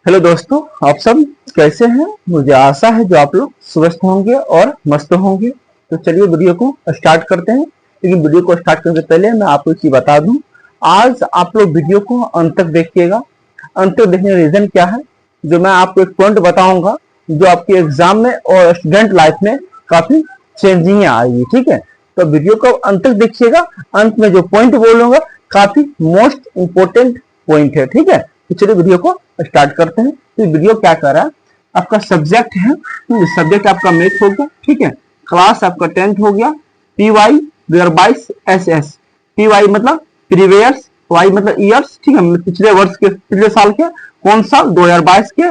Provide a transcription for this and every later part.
Hello दोस्तों, आप सब कैसे हैं। मुझे आशा है जो आप लोग स्वस्थ होंगे और मस्त होंगे। तो चलिए वीडियो को स्टार्ट करते हैं। लेकिन वीडियो को स्टार्ट करने से पहले मैं आपको एक चीज बता दूं, आज आप लोग वीडियो को अंत तक देखिएगा। अंत तक देखने का रीजन क्या है, जो मैं आपको एक पॉइंट बताऊंगा जो आपके एग्जाम में और स्टूडेंट लाइफ में काफी चेंजिंग आएगी। ठीक है, तो वीडियो को अंत तक देखिएगा। अंत में जो पॉइंट बोलूंगा काफी मोस्ट इंपोर्टेंट पॉइंट है। ठीक है, तो चलिए वीडियो को स्टार्ट करते हैं। तो वीडियो क्या कर रहा है, आपका सब्जेक्ट है, सब्जेक्ट आपका मैथ हो गया। ठीक है, क्लास आपका 10th हो गया। PY 2022 SS। PY मतलब प्रीवियस, वाई मतलब ईयर्स। ठीक है, पिछले वर्ष के, पिछले साल के, कौन साल 2022 के।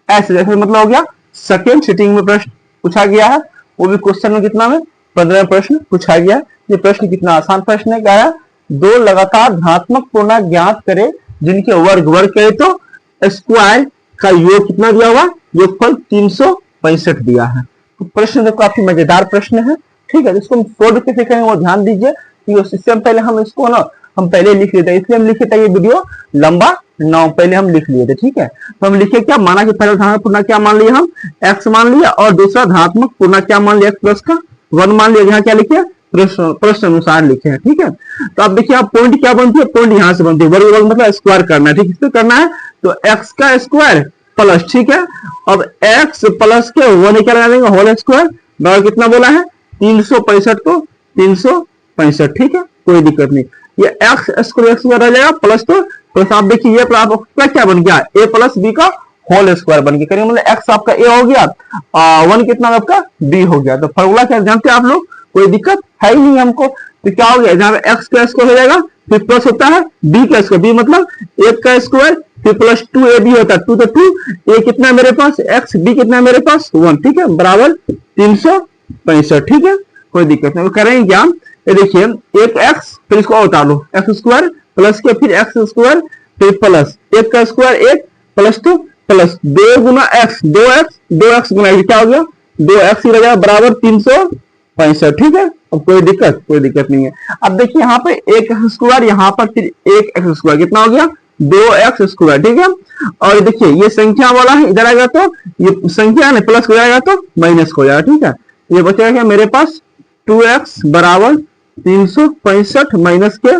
SS मतलब हो गया सेकेंड सिटिंग में प्रश्न पूछा गया है, वो भी क्वेश्चन में कितना में 15 प्रश्न पूछा गया है। ये प्रश्न कितना आसान प्रश्न है, क्या है, दो लगातार धनात्मक पूर्णांक ज्ञात करे जिनके वर्ग कहे तो स्क्वायर का योग कितना दिया हुआ, योगफल 365 दिया है। तो प्रश्न तो काफी मजेदार प्रश्न है। ठीक है, जिसको हम सोल्व कैसे करेंगे वो ध्यान दीजिए। इससे पहले हम इसको ना हम पहले लिख लेते हैं, इसलिए हम लिखे थे ये वीडियो लंबा ना, पहले हम लिख लिए थे। ठीक है, तो हम लिखे क्या, माना कि पहले धनात्मक पूर्णांक क्या मान लिया, हम x मान लिया, और दूसरा धनात्मक पूर्णांक क्या मान लिया, x प्लस का 1 मान लिया। यहाँ क्या लिखे, प्रश्न अनुसार लिखे हैं। ठीक है, तो अब देखिए आप पॉइंट क्या बनती है, पॉइंट यहाँ से बनती है, वर्ग मतलब स्क्वायर करना है। ठीक है, इससे करना है तो x का स्क्वायर प्लस, ठीक है, अब x प्लस के 1 क्या लगा देंगे, होल स्क्वायर बराबर कितना बोला है 365, तो 365। ठीक है, कोई दिक्कत नहीं, ये x स्क्वायर रह जाएगा प्लस, तो प्लस आप देखिए ये आपका क्या बन गया, a प्लस b का होल स्क्वायर बन गया। करेंगे मतलब x आपका a हो गया, 1 कितना आपका b हो गया। तो फॉर्मूला क्या जानते हैं आप लोग, कोई दिक्कत है ही नहीं हमको। तो क्या हो गया, जहां पे x का स्क्वायर हो जाएगा, फिर प्लस होता है b का स्क्वायर, b मतलब 1 का स्क्वायर, फिर प्लस 2ab होता है, 2 तो 2, a कितना मेरे पास x, b कितना मेरे पास 1। ठीक है, बराबर 365। ठीक है, कोई दिक्कत नहीं, करेंगे क्या, ये देखिए एक x, फिर इसको उतार लो, x स्क्वायर प्लस के फिर x स्क्वायर, फिर प्लस 1 का स्क्वायर 1 प्लस 2 प्लस 2 गुना x, 2x गुना क्या हो गया 2x ही रहेगा बराबर 365। ठीक है, अब कोई दिक्कत नहीं है। अब देखिए यहाँ पे एक स्क्वायर, यहाँ पर फिर एक एक्स स्क्वायर, कितना हो गया 2x स्क्वायर। ठीक है, और देखिए ये संख्या वाला है, इधर आएगा तो ये संख्या है प्लस हो जाएगा तो माइनस हो जाएगा। ठीक है, ये बचेगा क्या मेरे पास 2x बराबर 365 माइनस के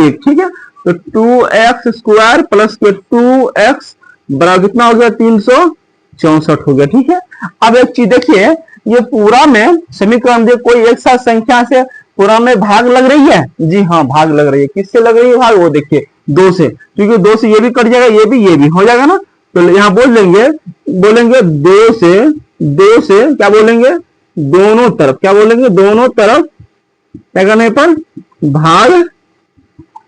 1। ठीक है, तो 2x स्क्वायर प्लस के 2x बराबर कितना हो गया 364 हो गया। ठीक है, अब एक चीज देखिए, ये पूरा में समीकरण दे, कोई एक साथ संख्या से पूरा में भाग लग रही है, जी हाँ भाग लग रही है। किससे लग रही है भाग, वो देखिए 2 से, क्योंकि 2 से ये भी कट जाएगा, ये भी हो जाएगा ना। तो यहाँ बोलेंगे 2 से क्या बोलेंगे, दोनों तरफ क्या बोलेंगे, दोनों तरफ क्या करने पर, भाग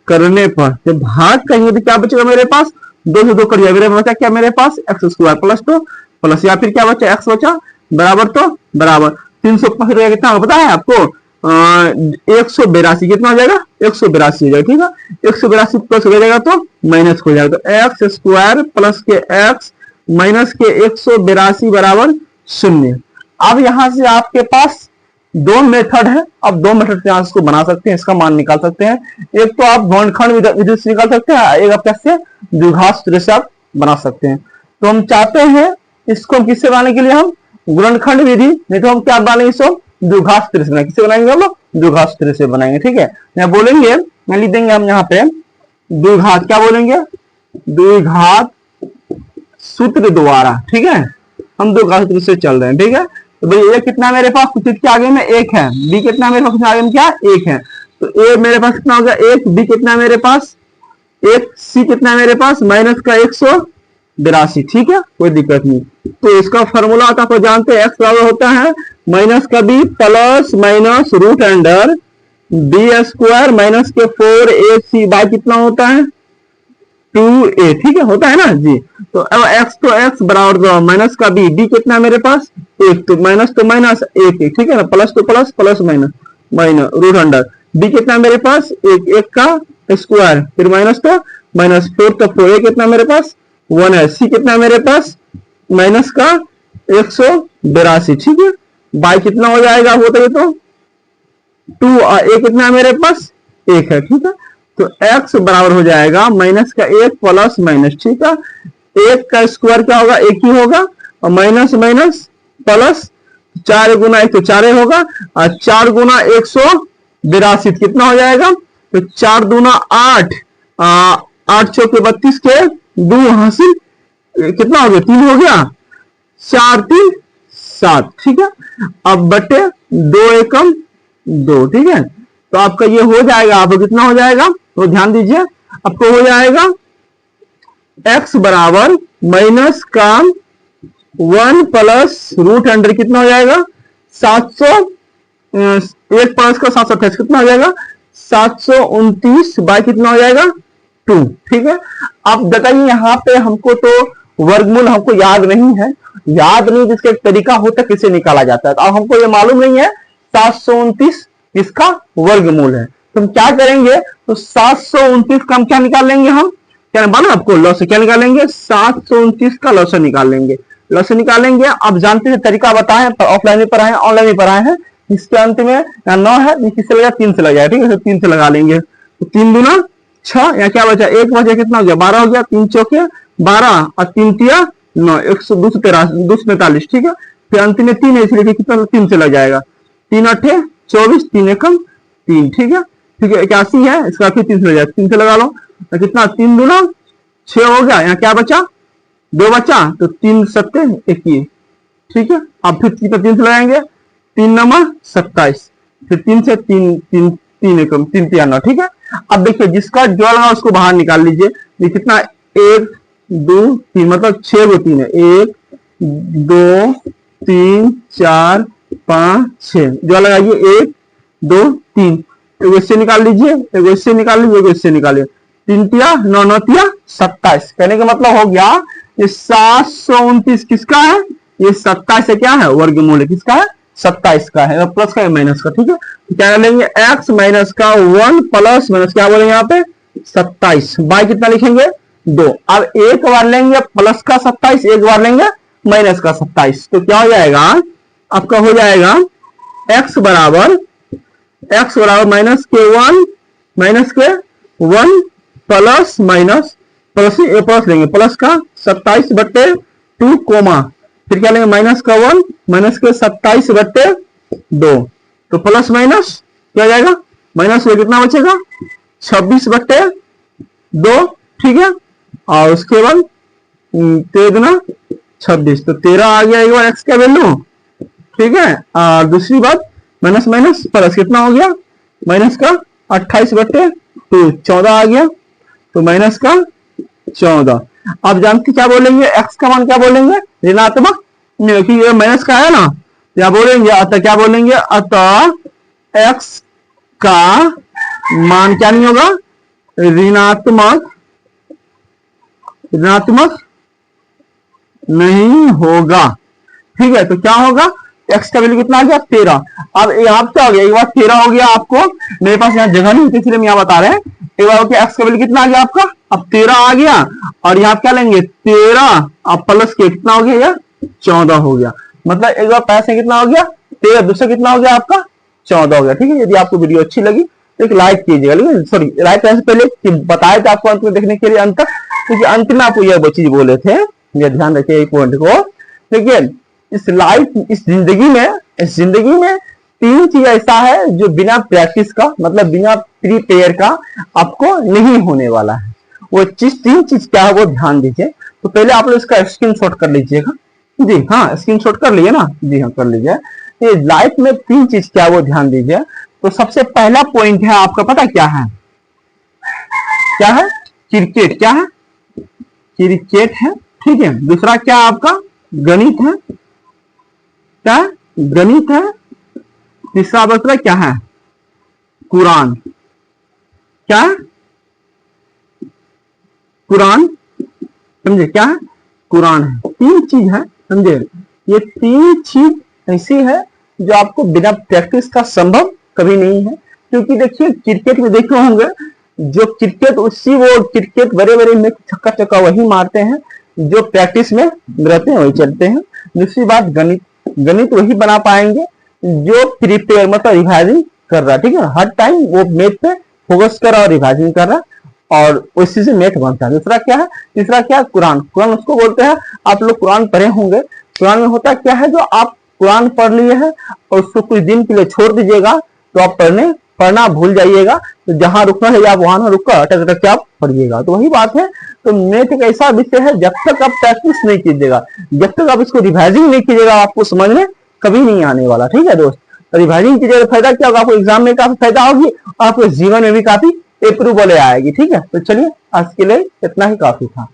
करने पर। जब भाग करेंगे तो क्या बचेगा मेरे पास, 2 से 2 कट जाएगा, मेरे बचा क्या मेरे पास एक्स स्क्वायर प्लस 2 प्लस, या फिर क्या बचा एक्स बचा बराबर, तो बराबर 365 कितना पता है आपको, 182 कितना हो जाएगा 182 हो जाएगा। ठीक है, 182 प्लस हो जाएगा तो माइनस हो जाएगा, तो एक्स स्क्वायर प्लस के एक्स माइनस के 182 बराबर 0। अब यहां से आपके पास 2 मेथड है, अब 2 मेथड से इसको बना सकते हैं, इसका मान निकाल सकते हैं। एक तो आप वर्णखंड विधि से निकाल सकते हैं, एक आप कैसे द्विघात सूत्र से आप बना सकते हैं। तो हम चाहते हैं इसको हम किससे बनाने के लिए, हम गुणनखंड विधि, नहीं तो हम क्या बनाएंगे, इसको द्विघात सूत्र से बनाएंगे। किससे बनाएंगे हम लोग, द्विघात सूत्र से बनाएंगे। ठीक है, यहाँ बोलेंगे, मैं लिख देंगे हम यहाँ पे द्विघात, क्या बोलेंगे द्विघात सूत्र द्वारा। ठीक है, हम द्विघात सूत्र से चल रहे हैं। ठीक है, तो भाई ए कितना मेरे पास कुछ के आगे में 1 है, बी कितना मेरे पास आगे में क्या 1 है, तो ए मेरे पास कितना हो गया 1, बी कितना मेरे पास 1, सी कितना मेरे पास माइनस का 182। ठीक है, कोई दिक्कत नहीं। तो इसका फॉर्मूला आता है, जानते हैं x बराबर होता है माइनस का b plus minus root under b square minus के 4ac बाय कितना होता है 2a। ठीक है, होता है ना जी। तो अब x बराबर माइनस का b कितना मेरे पास 1, तो माइनस 1 ठीक है ना, प्लस तो plus plus minus minus root under b कितना मेरे पास 1 का स्क्वायर, फिर माइनस तो माइनस 4, तो 4a कितना मेरे पास 1 है, c कितना मेरे पास माइनस का 182। ठीक है, बाई कितना हो जाएगा बताइए तो 2, a कितना मेरे पास 1 है। ठीक है, तो x बराबर हो जाएगा माइनस का 1 प्लस माइनस, ठीक है एक का स्क्वायर क्या होगा, एक ही होगा, और माइनस माइनस प्लस, 4 गुना 1 तो 4 होगा, और 4 गुना 182 कितना हो जाएगा, तो 4 दूना 8, 8 चौके 32 के 2 हासिल कितना हो गया, 3 हो गया, 4 3 7, ठीक है। अब बटे 2 एकम 2, ठीक है। तो आपका ये हो जाएगा, आपको कितना हो जाएगा, तो ध्यान दीजिए, आपको हो जाएगा x बराबर माइनस का 1 प्लस रूट अंडर कितना हो जाएगा, 700, 1 प्लस का 728 कितना हो जाएगा, 729 बाय कितना हो जाएगा, 2, ठीक है। अब बताइए यहाँ पे हमको तो वर्गमूल हमको याद नहीं है, याद नहीं जिसका एक तरीका होता है किसे निकाला जाता है, तो अब हमको ये मालूम नहीं है 729 किसका वर्गमूल है, तो हम क्या करेंगे, तो 729 का हम क्या निकाल लेंगे, हम क्या बना आपको लॉस क्या निकालेंगे, 729 का लॉस निकालेंगे, लॉस निकालेंगे। अब जानते हैं तरीका बताएं, ऑफलाइन में पढ़ाए ऑनलाइन में पढ़ाए हैं, इसके अंत में 9 है, किससे लगा 3 से लगा, ठीक है, 3 से लगा लेंगे, तो 3 दूना 6, या क्या बचा, 1 बचा, कितना हो गया, 12 हो गया, 3 चौके 12 और 3 तिया 9, 243, ठीक है। फिर अंत में 3 है, इसलिए कितना 3 से लग जाएगा, 3 8 24, 3 एकम 3, ठीक है, ठीक है, 81 है, इसका फिर 3 से लग जाएगा, 3 से लगा लो, तो कितना 3 दूना 6 हो गया, यहाँ क्या बचा, 2 बचा, तो 3 7 21, ठीक है। अब फिर कितना 3 से लगाएंगे, 3 9 27, फिर 3 से 3 3 3 एकम 3 3 9, ठीक है। अब देखिए जिसका जो लगा उसको बाहर निकाल लीजिए, ये कितना 1 2 3 मतलब 6 गो 3 है, 1 2 3 4 5 6, जो लगाइए 1 2 3, एगो इससे निकाल लीजिए, एगो इससे निकाल लीजिए, एगो इससे निकालिए, 3 तिया 9 9 तिया 27, कहने का मतलब हो गया ये 729 किसका है, ये 27 है, क्या है वर्गमूल है, किसका है 27 का है, प्लस का है माइनस का, ठीक है। तो क्या लेंगे x माइनस का 1 प्लस माइनस क्या बोलेंगे यहाँ पे 27 बाय कितना लिखेंगे 2। अब एक बार लेंगे प्लस का 27, एक बार लेंगे माइनस का 27, तो क्या हो जाएगा आपका, हो जाएगा x बराबर माइनस के 1 माइनस के 1 प्लस माइनस प्लस लेंगे, प्लस का 27 बट्टे 2 कोमा, फिर क्या लेंगे माइनस का 1 माइनस के 27 बट्टे 2, तो प्लस माइनस क्या हो जाएगा, माइनस में कितना बचेगा 26 बट्टे 2, ठीक है। और उसके बाद 13 गुना 26, तो 13 आ गया एक बार एक्स का वैल्यू, ठीक है। और दूसरी बात माइनस माइनस प्लस कितना हो गया, माइनस का 28 बट्टे 2 14 आ गया, तो माइनस का 14। अब जानते क्या बोलेंगे, एक्स का मान क्या बोलेंगे ऋणात्मक, क्योंकि ये माइनस का है ना, क्या बोलेंगे अतः, क्या बोलेंगे अतः एक्स का मान क्या नहीं होगा, ऋणात्मक नहीं होगा, ठीक है। तो क्या होगा, एक्स का वैल्यू कितना आ गया 13। अब यहाँ क्या हो गया, एक बार 13 हो गया, आपको मेरे पास यहाँ जगह नहीं होती इसलिए हम यहाँ बता रहे हैं, एक बार हो गया एक्स का वैल्यू कितना आ गया आपका, अब 13 आ गया, और यहाँ क्या लेंगे 13 अब प्लस के कितना हो गया, 14 हो गया, मतलब एक बार पैसे कितना हो गया 13, दूसरा कितना हो गया आपका 14 हो गया, ठीक है। यदि आपको वीडियो अच्छी लगी तो एक लाइक कीजिएगा, सॉरी लाइक करने से पहले बताए थे आपको अंत में देखने के लिए अंत तक, क्योंकि अंत में आपको यह चीज बोले थे, ये ध्यान रखिए पॉइंट को। देखिए इस लाइफ इस जिंदगी में 3 चीज ऐसा है जो बिना प्रैक्टिस का, मतलब बिना प्रीपेयर का आपको नहीं होने वाला है, वो 3 चीज क्या है वो ध्यान दीजिए। तो पहले आप लोग इसका स्क्रीनशॉट कर लीजिएगा, जी हाँ स्क्रीनशॉट कर लीजिए ना, जी हाँ कर लीजिए। ये लाइफ में 3 चीज क्या वो ध्यान दीजिए। तो सबसे पहला पॉइंट है आपका, पता क्या है, क्या है क्रिकेट, क्या है क्रिकेट है, ठीक है। दूसरा क्या आपका गणित है, क्या गणित है। तीसरा दूसरा क्या है कुरान, क्या है कुरान, समझे क्या है कुरान है। 3 चीज है, समझे। ये 3 चीज ऐसी है जो आपको बिना प्रैक्टिस का संभव कभी नहीं है, क्योंकि देखिए क्रिकेट में देखे होंगे जो क्रिकेट वो क्रिकेट बड़े बड़े में छक्का चक्का वही मारते हैं जो प्रैक्टिस में रहते हैं, वही चलते हैं। दूसरी बात गणित वही बना पाएंगे जो प्रिपेयर मतलब रिवाइजिंग कर रहा है, ठीक है, हर टाइम वो मैथ पे फोकस कर रहा और रिवाइजिंग कर रहा। और उसी से नेट बनता है। दूसरा क्या है, तीसरा क्या है, कुरान। कुरान उसको बोलते हैं, आप लोग कुरान पढ़े होंगे। कुरान में होता क्या है, जो आप कुरान पढ़ लिए हैं और उसको कुछ दिन के लिए छोड़ दीजिएगा तो आप पढ़ना भूल जाइएगा, तो जहां रुकना है आप वहां ना रुककर अटक अटक के आप पढ़िएगा। तो वही बात है। तो मैथ एक ऐसा विषय है, जब तक आप प्रैक्टिस नहीं कीजिएगा, जब तक आप इसको रिवाइजिंग नहीं कीजिएगा, आपको समझ में कभी नहीं आने वाला। ठीक है दोस्त, रिवाइजिंग कीजिएगा तो फायदा क्या होगा, आपको एग्जाम में काफी फायदा होगी, आपको जीवन में भी काफी अप्रूवल आएगी। ठीक है, तो चलिए आज के लिए इतना ही काफी था।